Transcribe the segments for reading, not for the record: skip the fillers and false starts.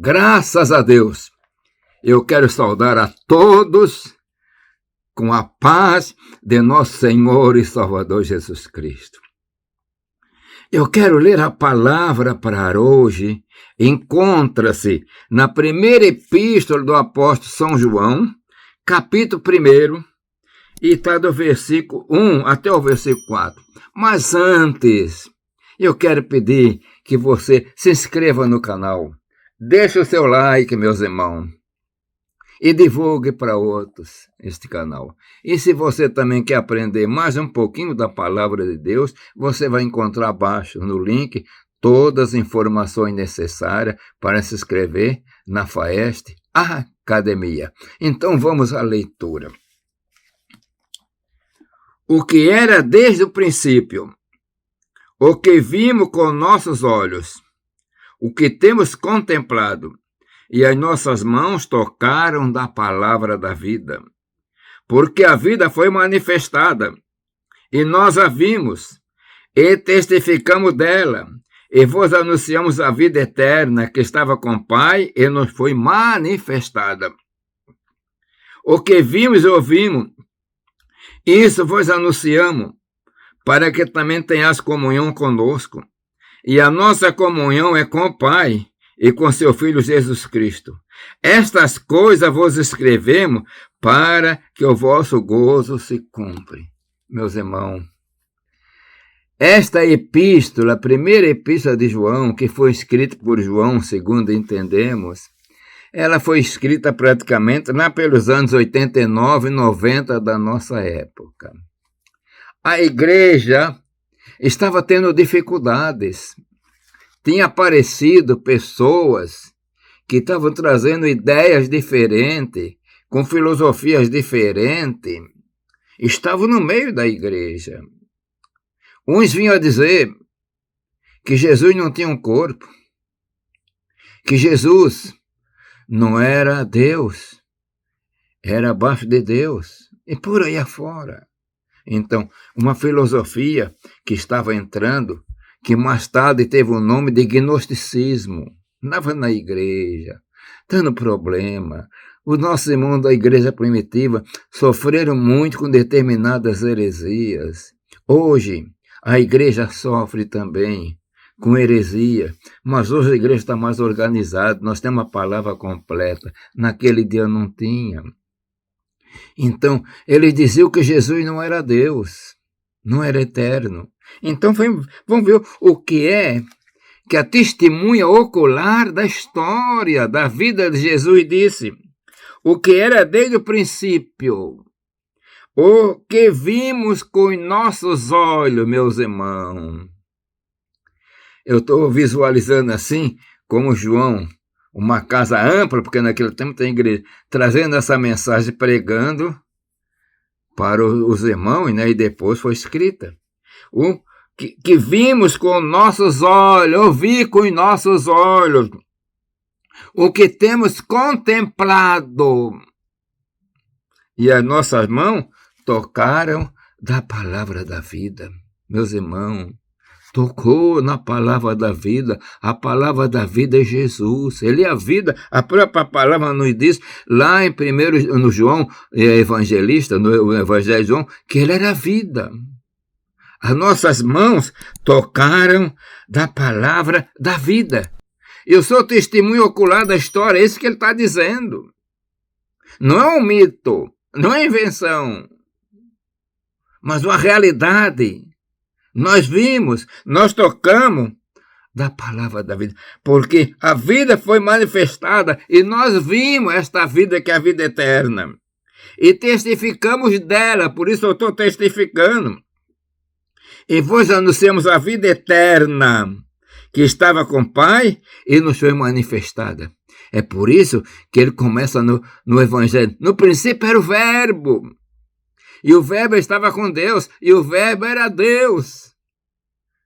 Graças a Deus, eu quero saudar a todos com a paz de nosso Senhor e Salvador Jesus Cristo. Eu quero ler a palavra para hoje. Encontra-se na primeira epístola do apóstolo São João, capítulo 1, e está do versículo 1 até o versículo 4. Mas antes, eu quero pedir que você se inscreva no canal. Deixe o seu like, meus irmãos, e divulgue para outros este canal. E se você também quer aprender mais um pouquinho da palavra de Deus, você vai encontrar abaixo no link todas as informações necessárias para se inscrever na FAEST Academia. Então vamos à leitura. O que era desde o princípio, o que vimos com nossos olhos, o que temos contemplado, e as nossas mãos tocaram da palavra da vida. Porque a vida foi manifestada, e nós a vimos, e testificamos dela, e vos anunciamos a vida eterna que estava com o Pai, e nos foi manifestada. O que vimos e ouvimos, isso vos anunciamos, para que também tenhas comunhão conosco. E a nossa comunhão é com o Pai e com seu Filho Jesus Cristo. Estas coisas vos escrevemos para que o vosso gozo se cumpra. Meus irmãos, esta epístola, a primeira epístola de João, que foi escrita por João, segundo entendemos, ela foi escrita praticamente lá pelos anos 89 e 90 da nossa época. A igreja estava tendo dificuldades. Tinha aparecido pessoas que estavam trazendo ideias diferentes, com filosofias diferentes. Estavam no meio da igreja. Uns vinham a dizer que Jesus não tinha um corpo, que Jesus não era Deus, era abaixo de Deus, e por aí afora. Então, uma filosofia que estava entrando, que mais tarde teve o nome de gnosticismo, estava na igreja, dando problema. Os nossos irmãos da igreja primitiva sofreram muito com determinadas heresias. Hoje, a igreja sofre também com heresia, mas hoje a igreja está mais organizada, nós temos a palavra completa. Naquele dia não tinha. Então, eles diziam que Jesus não era Deus, não era eterno. Então, vamos ver o que é que a testemunha ocular da história, da vida de Jesus disse. O que era desde o princípio, o que vimos com nossos olhos, meus irmãos. Eu estou visualizando assim, como João, uma casa ampla, porque naquele tempo tem igreja, trazendo essa mensagem, pregando para os irmãos, né? E depois foi escrita. O que vimos com nossos olhos, ouvi com nossos olhos, o que temos contemplado, e as nossas mãos tocaram da palavra da vida. Meus irmãos, tocou na palavra da vida. A palavra da vida é Jesus. Ele é a vida. A própria palavra nos diz, lá em primeiro, no João, evangelista, no Evangelho de João, que ele era a vida. As nossas mãos tocaram da palavra da vida. Eu sou testemunho ocular da história, é isso que ele está dizendo. Não é um mito, não é invenção, mas uma realidade. Nós vimos, nós tocamos da palavra da vida, porque a vida foi manifestada e nós vimos esta vida que é a vida eterna. E testificamos dela, por isso eu estou testificando. E vos anunciamos a vida eterna que estava com o Pai e nos foi manifestada. É por isso que ele começa no Evangelho. No princípio era o Verbo. E o Verbo estava com Deus, e o Verbo era Deus.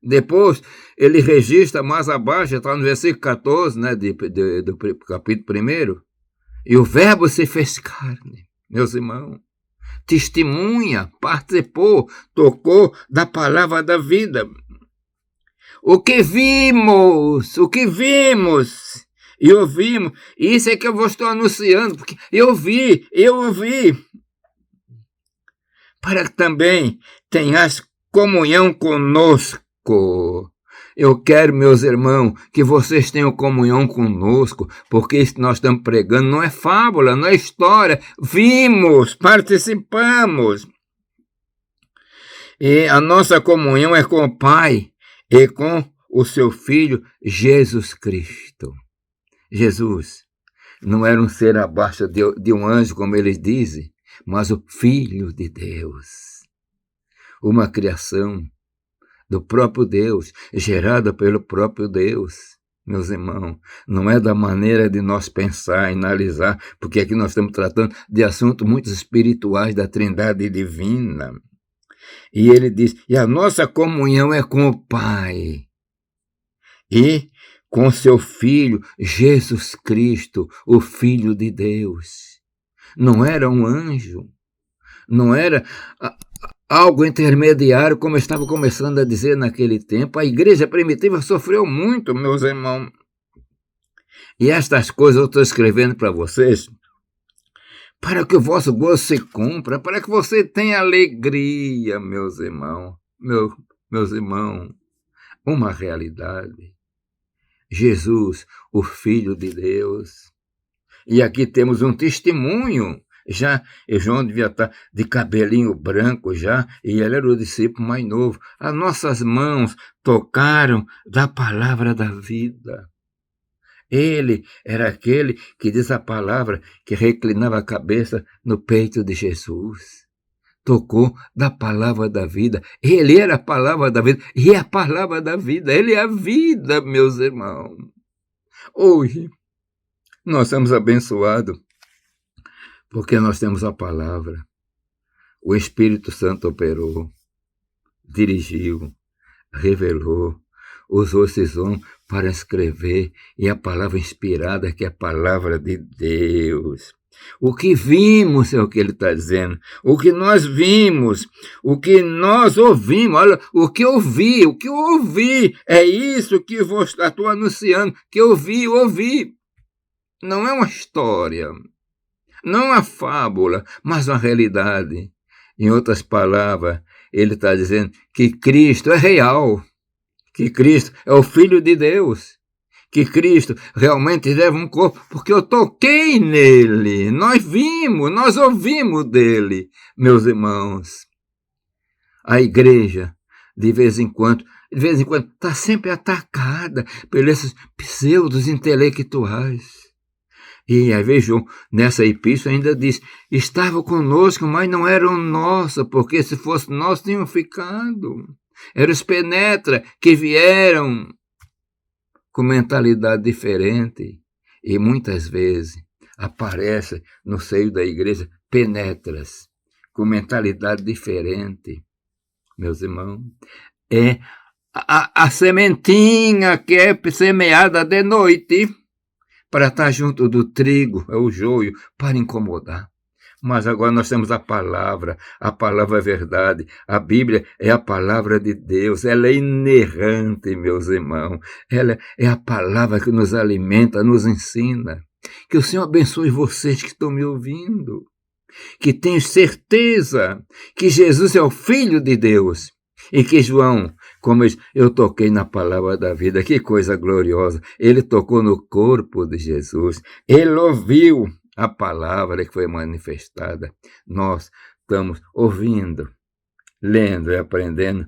Depois, ele registra mais abaixo, está no versículo 14, né, do capítulo 1. E o Verbo se fez carne, meus irmãos. Testemunha, participou, tocou da palavra da vida. O que vimos E ouvimos. Isso é que eu estou anunciando, porque eu ouvi. Para que também tenhas comunhão conosco. Eu quero, meus irmãos, que vocês tenham comunhão conosco, porque isso que nós estamos pregando não é fábula, não é história. Vimos, participamos. E a nossa comunhão é com o Pai e com o seu Filho, Jesus Cristo. Jesus não era um ser abaixo de um anjo, como eles dizem, mas o Filho de Deus. Uma criação do próprio Deus, gerada pelo próprio Deus. Meus irmãos, não é da maneira de nós pensar, analisar, porque aqui nós estamos tratando de assuntos muito espirituais da Trindade Divina. E ele diz, e a nossa comunhão é com o Pai e com seu Filho, Jesus Cristo, o Filho de Deus. Não era um anjo, não era algo intermediário, como eu estava começando a dizer naquele tempo. A igreja primitiva sofreu muito, meus irmãos. E estas coisas eu estou escrevendo para vocês, para que o vosso gozo se cumpra, para que você tenha alegria, meus irmãos. Meus irmãos, uma realidade. Jesus, o Filho de Deus. E aqui temos um testemunho. Já João devia estar de cabelinho branco já, e ele era o discípulo mais novo. As nossas mãos tocaram da palavra da vida. Ele era aquele que diz a palavra, que reclinava a cabeça no peito de Jesus. Tocou da palavra da vida. Ele era a palavra da vida, e é a palavra da vida. Ele é a vida, meus irmãos. Hoje, nós somos abençoados, porque nós temos a palavra. O Espírito Santo operou, dirigiu, revelou, usou esses homens para escrever, e a palavra inspirada, que é a palavra de Deus. O que vimos é o que ele está dizendo. O que nós vimos, o que nós ouvimos. Olha, o que eu ouvi, é isso que eu estou anunciando, que eu ouvi. Não é uma história, não é uma fábula, mas uma realidade. Em outras palavras, ele está dizendo que Cristo é real, que Cristo é o Filho de Deus, que Cristo realmente leva um corpo, porque eu toquei nele, nós vimos, nós ouvimos dele, meus irmãos. A igreja, de vez em quando, está sempre atacada pelos pseudos intelectuais. E aí vejam, nessa epístola ainda diz, estava conosco, mas não eram nossa, porque se fosse nós, tinham ficado. Eram os penetra que vieram com mentalidade diferente, e muitas vezes aparece no seio da igreja penetras com mentalidade diferente, meus irmãos. É a sementinha que é semeada de noite para estar junto do trigo, é o joio, para incomodar. Mas agora nós temos a palavra é verdade. A Bíblia é a palavra de Deus, ela é inerrante, meus irmãos. Ela é a palavra que nos alimenta, nos ensina. Que o Senhor abençoe vocês que estão me ouvindo. Que tenham certeza que Jesus é o Filho de Deus. E que João, como eu toquei na palavra da vida, que coisa gloriosa. Ele tocou no corpo de Jesus. Ele ouviu a palavra que foi manifestada. Nós estamos ouvindo, lendo e aprendendo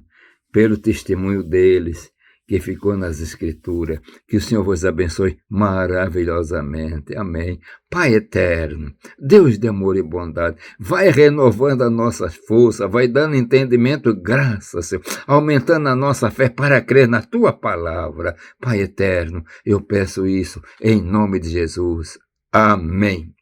pelo testemunho deles, que ficou nas Escrituras. Que o Senhor vos abençoe maravilhosamente. Amém. Pai eterno, Deus de amor e bondade, vai renovando a nossa força, vai dando entendimento, graças, Senhor, aumentando a nossa fé para crer na Tua palavra. Pai eterno, eu peço isso em nome de Jesus. Amém.